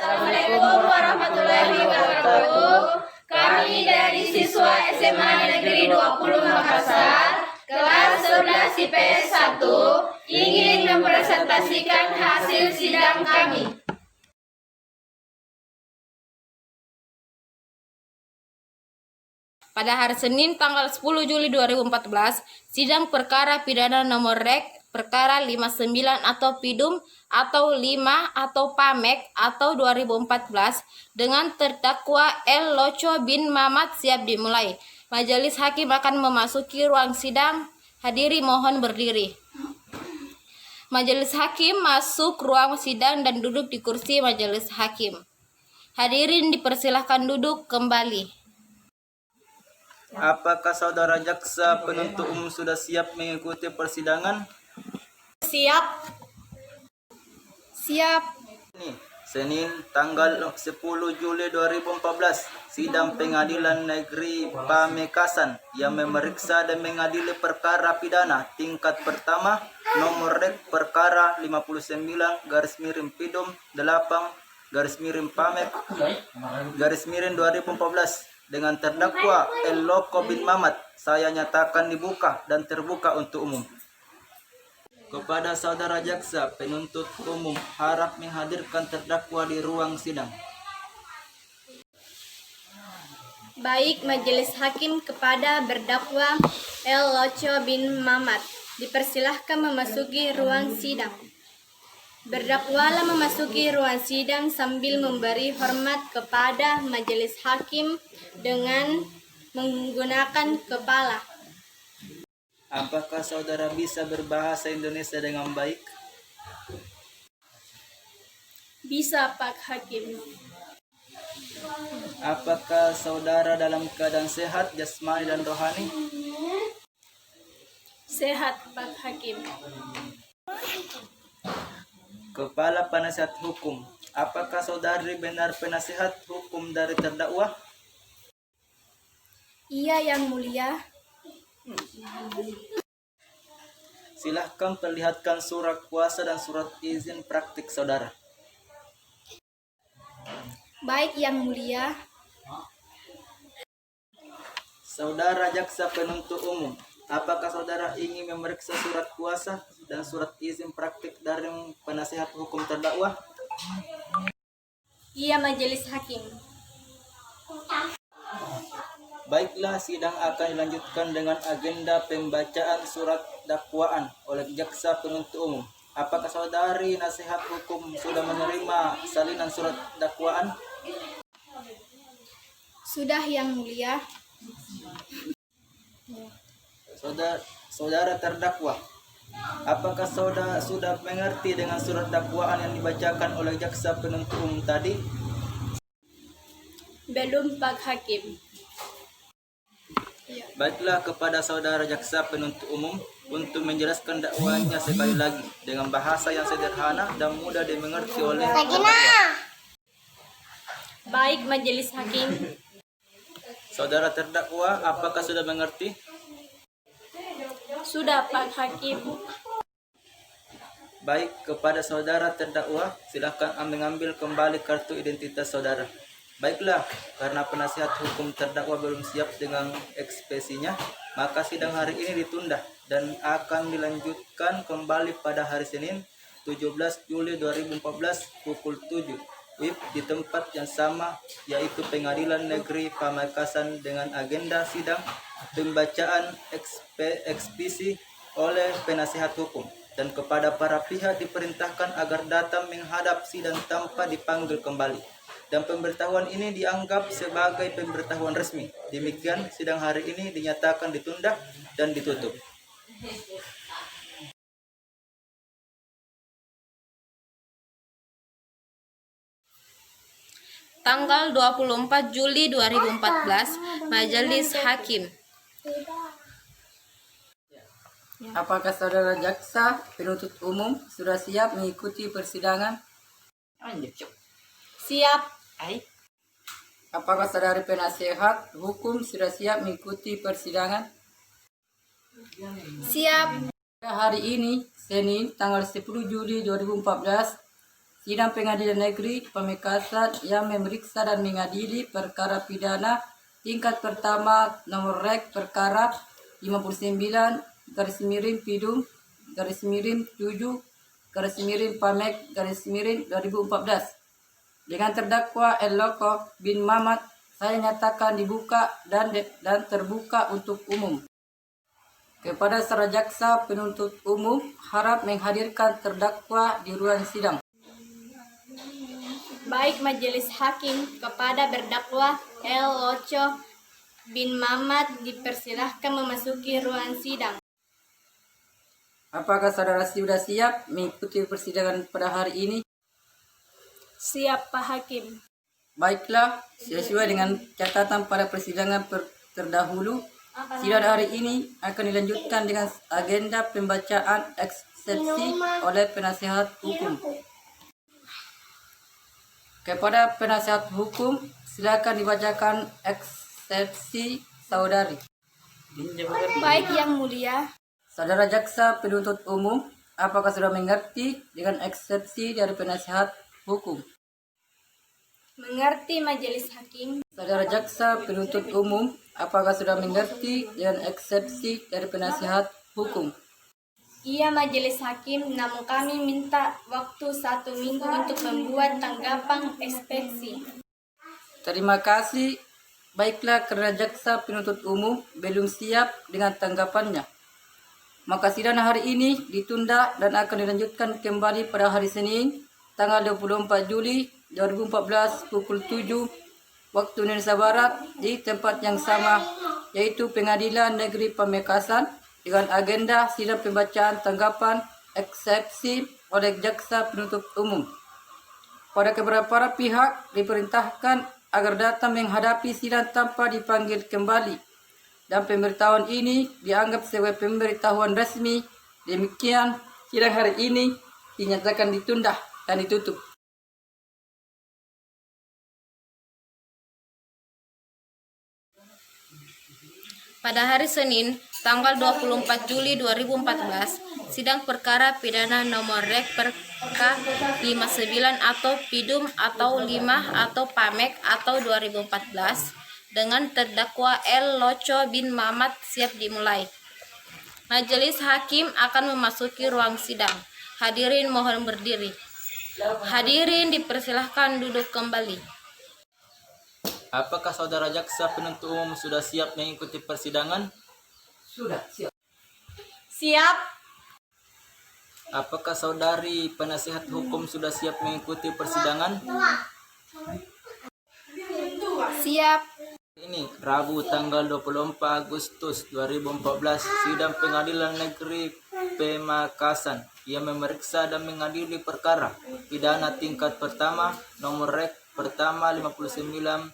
Assalamualaikum warahmatullahi wabarakatuh. Kami dari siswa SMA Negeri 20 Makassar, kelas 11 IPS 1, ingin mempresentasikan hasil sidang kami. Pada hari Senin tanggal 10 Juli 2014, sidang perkara pidana nomor Rek perkara 59 atau Pidum atau 5 atau Pamek atau 2014 dengan terdakwa L. Loco bin Mamat siap dimulai. Majelis hakim akan memasuki ruang sidang. Hadiri mohon berdiri. Majelis hakim masuk ruang sidang dan duduk di kursi majelis hakim. Hadirin dipersilahkan duduk kembali. Apakah saudara jaksa penuntut umum sudah siap mengikuti persidangan? Siap. Senin tanggal 10 Juli 2014, sidang pengadilan negeri Pamekasan yang memeriksa dan mengadili perkara pidana tingkat pertama nomor Rek perkara 59/Pidum 8/Pamek/2014 dengan terdakwa L. Loco bin Mamat, saya nyatakan dibuka dan terbuka untuk umum. Kepada saudara jaksa penuntut umum harap menghadirkan terdakwa di ruang sidang. Baik, majelis hakim kepada berdakwa L. Loco bin Mamat dipersilahkan memasuki ruang sidang. Berdakwalah memasuki ruang sidang sambil memberi hormat kepada majelis hakim dengan menggunakan kepala. Apakah saudara bisa berbahasa Indonesia dengan baik? Bisa, Pak Hakim. Apakah saudara dalam keadaan sehat, jasmani dan rohani? Sehat, Pak Hakim. Kepala Penasihat Hukum, apakah saudari benar penasihat hukum dari terdakwa? Iya, Yang Mulia. Silahkan perlihatkan surat kuasa dan surat izin praktik saudara. Baik, Yang Mulia. Saudara jaksa penuntut umum, apakah saudara ingin memeriksa surat kuasa dan surat izin praktik dari penasihat hukum terdakwa? Iya, majelis hakim. Baiklah, sidang akan dilanjutkan dengan agenda pembacaan surat dakwaan oleh jaksa penuntut umum. Apakah saudari nasihat hukum sudah menerima salinan surat dakwaan? Sudah, Yang Mulia. Saudara terdakwa, apakah saudara sudah mengerti dengan surat dakwaan yang dibacakan oleh jaksa penuntut umum tadi? Belum, Pak Hakim. Baiklah, kepada saudara jaksa penuntut umum untuk menjelaskan dakwaannya sekali lagi dengan bahasa yang sederhana dan mudah dimengerti oleh terdakwa. Baik, majelis hakim. Saudara terdakwa, apakah sudah mengerti? Sudah, Pak Hakim. Baik, kepada saudara terdakwa, silakan mengambil kembali kartu identitas saudara. Baiklah, karena penasihat hukum terdakwa belum siap dengan ekspresinya, maka sidang hari ini ditunda dan akan dilanjutkan kembali pada hari Senin 17 Juli 2014 pukul 7 WIB di tempat yang sama, yaitu Pengadilan Negeri Pamekasan dengan agenda sidang pembacaan eksepsi oleh penasihat hukum, dan kepada para pihak diperintahkan agar datang menghadap sidang tanpa dipanggil kembali. Dan pemberitahuan ini dianggap sebagai pemberitahuan resmi. Demikian sidang hari ini dinyatakan ditunda dan ditutup. Tanggal 24 Juli 2014, Majelis Hakim. Apakah saudara jaksa penuntut umum sudah siap mengikuti persidangan? Siap. Apakah saudari penasihat hukum sudah siap mengikuti persidangan? Siap. Pada hari ini, Senin, tanggal 10 Juli 2014, Sidang Pengadilan Negeri Pamekasan yang memeriksa dan mengadili perkara pidana tingkat pertama nomor rek perkara 59 garis miring Pidum garis miring 7 garis miring Pamek garis miring 2014 dengan terdakwa El Loko bin Mamat, saya nyatakan dibuka dan terbuka untuk umum. Kepada saudara jaksa penuntut umum harap menghadirkan terdakwa di ruang sidang. Baik majelis hakim, kepada berdakwa El Loco bin Mamat dipersilahkan memasuki ruang sidang. Apakah saudara sudah siap mengikuti persidangan pada hari ini? Siap Pak Hakim. Baiklah, sesuai dengan catatan pada persidangan terdahulu, sidang hari ini akan dilanjutkan dengan agenda pembacaan eksepsi oleh penasihat hukum. Kepada penasihat hukum, silakan dibacakan eksepsi saudari. Baik Yang Mulia, Saudara jaksa penuntut umum, apakah sudah mengerti dengan eksepsi dari penasihat hukum? mengerti majelis hakim. Saudara jaksa penuntut umum, apakah sudah mengerti dengan eksepsi dari penasihat hukum? Iya majelis hakim, namun kami minta waktu 1 minggu untuk membuat tanggapan eksepsi. Terima kasih. Baiklah, karena jaksa penuntut umum belum siap dengan tanggapannya, maka sidang hari ini ditunda dan akan dilanjutkan kembali pada hari Senin, tanggal 24 Juli 2014 pukul 7 waktu Indonesia Barat di tempat yang sama, yaitu Pengadilan Negeri Pamekasan, dengan agenda sidang pembacaan tanggapan eksepsi oleh jaksa penuntut umum. Pada para pihak diperintahkan agar datang menghadapi sidang tanpa dipanggil kembali, dan pemberitahuan ini dianggap sebagai pemberitahuan resmi. Demikian, sidang hari ini dinyatakan ditunda dan ditutup. Pada hari Senin, tanggal 24 Juli 2014, sidang perkara pidana nomor rek perka 59 atau Pidum atau 5 atau Pamek atau 2014 dengan terdakwa El Loco bin Mamat siap dimulai. Majelis hakim akan memasuki ruang sidang. Hadirin mohon berdiri. Hadirin dipersilahkan duduk kembali. Apakah saudara jaksa penuntut umum sudah siap mengikuti persidangan? Sudah siap. Siap. Apakah saudari penasihat hukum sudah siap mengikuti persidangan? Siap. Ini Rabu tanggal 24 Agustus 2014, sidang Pengadilan Negeri Pamekasan yang memeriksa dan mengadili perkara pidana tingkat pertama nomor rek pertama 59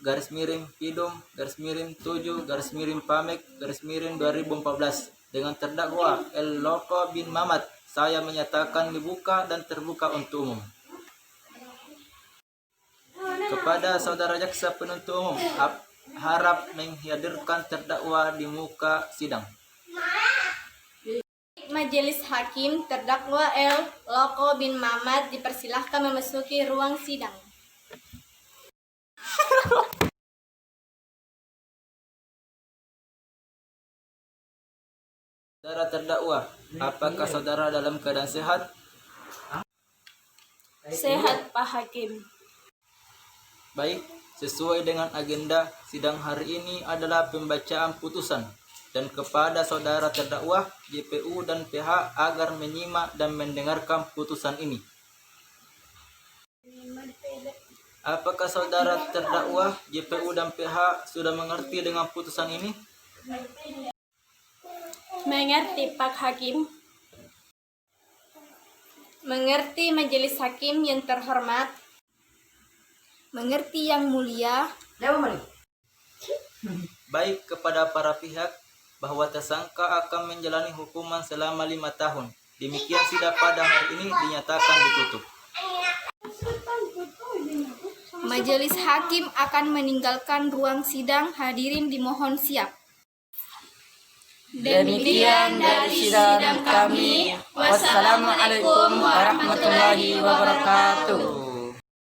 garis miring Pidum garis miring 7 garis miring Pamek garis miring 2014 dengan terdakwa El Loko bin Mamat, saya menyatakan dibuka dan terbuka untuk umum. Kepada saudara jaksa penuntut umum, harap menghadirkan terdakwa di muka sidang. Majelis hakim, terdakwa El Loko bin Mamat dipersilahkan memasuki ruang sidang. Saudara terdakwa, apakah saudara dalam keadaan sehat? Sehat Pak Hakim. Baik, sesuai dengan agenda, sidang hari ini adalah pembacaan putusan dan kepada saudara terdakwa, JPU dan PH agar menyimak dan mendengarkan putusan ini. Apakah saudara terdakwa, JPU dan PH sudah mengerti dengan putusan ini? Mengerti Pak Hakim. Mengerti majelis hakim yang terhormat. Mengerti Yang Mulia. Baik, kepada para pihak bahwa tersangka akan menjalani hukuman selama 5 tahun. Demikian sidang pada hari ini dinyatakan ditutup. Majelis hakim akan meninggalkan ruang sidang. Hadirin dimohon siap. Demikian dari sidang kami. Wassalamualaikum warahmatullahi wabarakatuh.